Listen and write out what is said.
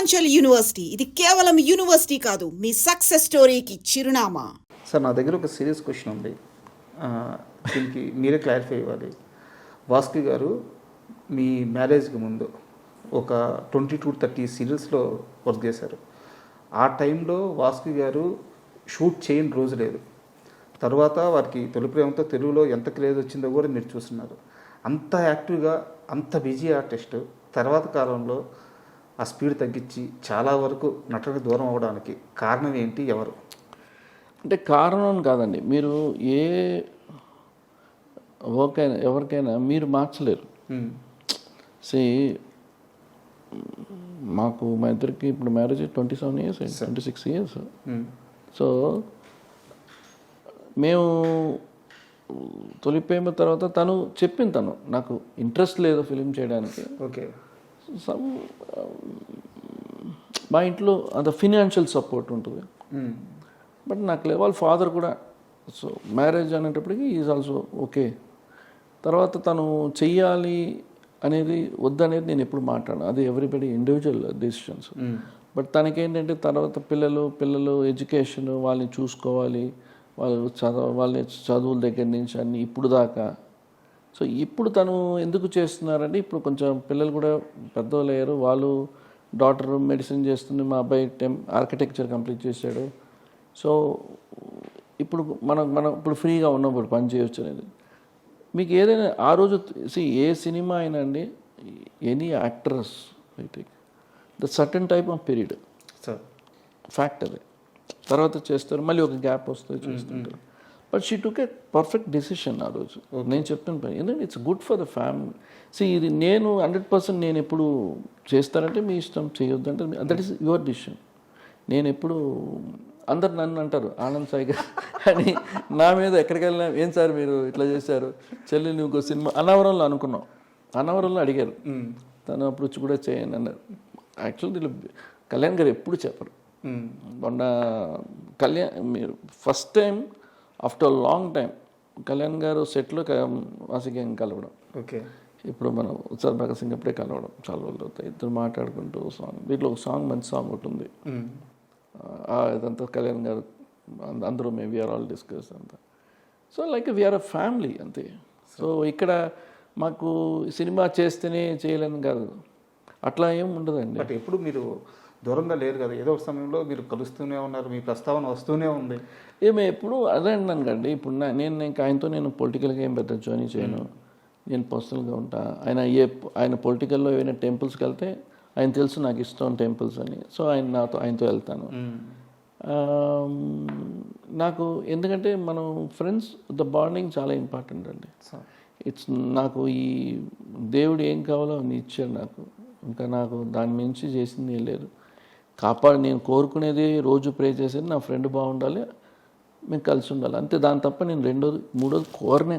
Purvanchal university ఇది కేవలం university కాదు, మీ సక్సెస్ స్టోరీకి చిరునామా. సార్, నా దగ్గర ఒక సీరియస్ క్వశ్చన్ ఉంది. దీనికి మీరే క్లారిఫై ఇవ్వాలి. వాస్కి గారు మీ మ్యారేజ్కి ముందు ఒక 20 to 30 సీరియల్స్లో వర్క్ చేశారు. ఆ టైంలో వాస్కి గారు షూట్ చేయని రోజు లేదు. తర్వాత వారికి తొలి ప్రేమతో తెలుగులో ఎంత క్రేజ్ వచ్చిందో కూడా మీరు చూస్తున్నారు. అంత యాక్టివ్గా, అంత బిజీ ఆర్టిస్ట్ తర్వాత కాలంలో ఆ స్పీడ్ తగ్గించి చాలా వరకు నటనకు దూరం అవ్వడానికి కారణం ఏంటి, ఎవరు? అంటే కారణం కాదండి, మీరు ఏ ఓకైనా ఎవరికైనా మీరు మార్చలేరు. మాకు మా ఇద్దరికి ఇప్పుడు మ్యారేజ్ 27 years 26 years. సో మేము తొలి ప్రేమ తర్వాత తను చెప్పింది, తను నాకు ఇంట్రెస్ట్ లేదు ఫిలిం చేయడానికి. ఓకే. మా ఇంట్లో అంత ఫినాన్షియల్ సపోర్ట్ ఉంటుంది, బట్ నాకు లేదు. వాళ్ళ ఫాదర్ కూడా. సో మ్యారేజ్ అనేటప్పటికి ఈజ్ ఆల్సో ఓకే. తర్వాత తను చెయ్యాలి అనేది వద్దనేది నేను ఎప్పుడు మాట్లాడాను, అది ఎవ్రీబడి ఇండివిజువల్ డెసిషన్స్. బట్ తనకేంటంటే తర్వాత పిల్లలు ఎడ్యుకేషన్, వాళ్ళని చూసుకోవాలి, వాళ్ళ చదువుల దగ్గర నుంచి అన్ని ఇప్పుడు దాకా. సో ఇప్పుడు తను ఎందుకు చేస్తున్నారంటే ఇప్పుడు కొంచెం పిల్లలు కూడా పెద్దవాళ్ళు అయ్యారు. వాళ్ళు డాక్టర్ మెడిసిన్ చేస్తుంది, మా అబ్బాయి ఆర్కిటెక్చర్ కంప్లీట్ చేశాడు. సో ఇప్పుడు మనం ఇప్పుడు ఫ్రీగా ఉన్నప్పుడు పని చేయొచ్చు అనేది. మీకు ఏదైనా ఆ రోజు ఏ సినిమా అయినా అండి, ఎనీ యాక్టర్స్ అయితే the certain type of period fact అది. తర్వాత చేస్తారు, మళ్ళీ ఒక గ్యాప్ వస్తుంది, చేస్తుంటారు. But she took a perfect decision ఆ రోజు. నేను చెప్తాను పని ఎందుకంటే it's good for the family. ఇది నేను 100% నేను ఎప్పుడు చేస్తానంటే మీ ఇష్టం, చేయొద్దు అంటే దట్ ఈస్ యువర్ డిసిషన్. నేను ఎప్పుడు అందరు నన్ను అంటారు ఆనంద్ సాయి గారు అని నా మీద ఎక్కడికి వెళ్ళినా, ఏం సార్ మీరు ఇట్లా చేశారు, చెల్లి నువ్వు సినిమా అన్నవరంలో అనుకున్నాం, అన్నవరంలో అడిగారు, తను అప్పుడు వచ్చి కూడా చేయను అన్నారు. యాక్చువల్లీ కళ్యాణ్ గారు ఎప్పుడు చెప్పరు. మొన్న మీరు first time after long time Kalyan గారు సెట్లో వాసికి కలవడం. ఓకే. ఇప్పుడు మనం ఉత్సర్ భగత్ సింగ్ అప్పుడే కలవడం చాలా రోజులు అవుతాయి. ఇద్దరు మాట్లాడుకుంటూ సాంగ్, వీటిలో ఒక సాంగ్ మంచి సాంగ్ ఒకటి ఉంది, ఇదంతా కళ్యాణ్ గారు అందరూ మేము వీఆర్ ఆల్ డిస్కస్ అంతా. So like we are a family అంతే. సో ఇక్కడ మాకు సినిమా చేస్తేనే చేయలేను కాదు, అట్లా ఏం ఉండదండి. బట్ ఎప్పుడు మీరు దూరంగా లేరు కదా, ఏదో ఒక సమయంలో మీరు కలుస్తూనే ఉన్నారు, మీ ప్రస్తావన వస్తూనే ఉంది. ఏమే ఎప్పుడు అదే అన్నాను కండి. ఇప్పుడు ఆయనతో నేను పొలిటికల్గా ఏం పెద్ద జాయిన్ చేయను, నేను పర్సనల్గా ఉంటా. ఆయన పొలిటికల్లో ఏమైనా టెంపుల్స్కి వెళ్తే ఆయన తెలుసు నాకు ఇష్టం టెంపుల్స్ అని, సో ఆయనతో వెళ్తాను. నాకు ఎందుకంటే మనం ఫ్రెండ్స్, ద బాండింగ్ చాలా ఇంపార్టెంట్ అండి. ఇట్స్ నాకు ఈ దేవుడు ఏం కావాలో అని ఇచ్చాడు నాకు, ఇంకా నాకు దాని మించి చేసింది ఏం లేదు. నేను కోరుకునేది, రోజు ప్రే చేసేది నా ఫ్రెండ్ బాగుండాలి, మేము కలిసి ఉండాలి అంతే. దాని తప్ప నేను రెండోది మూడోది కోరను.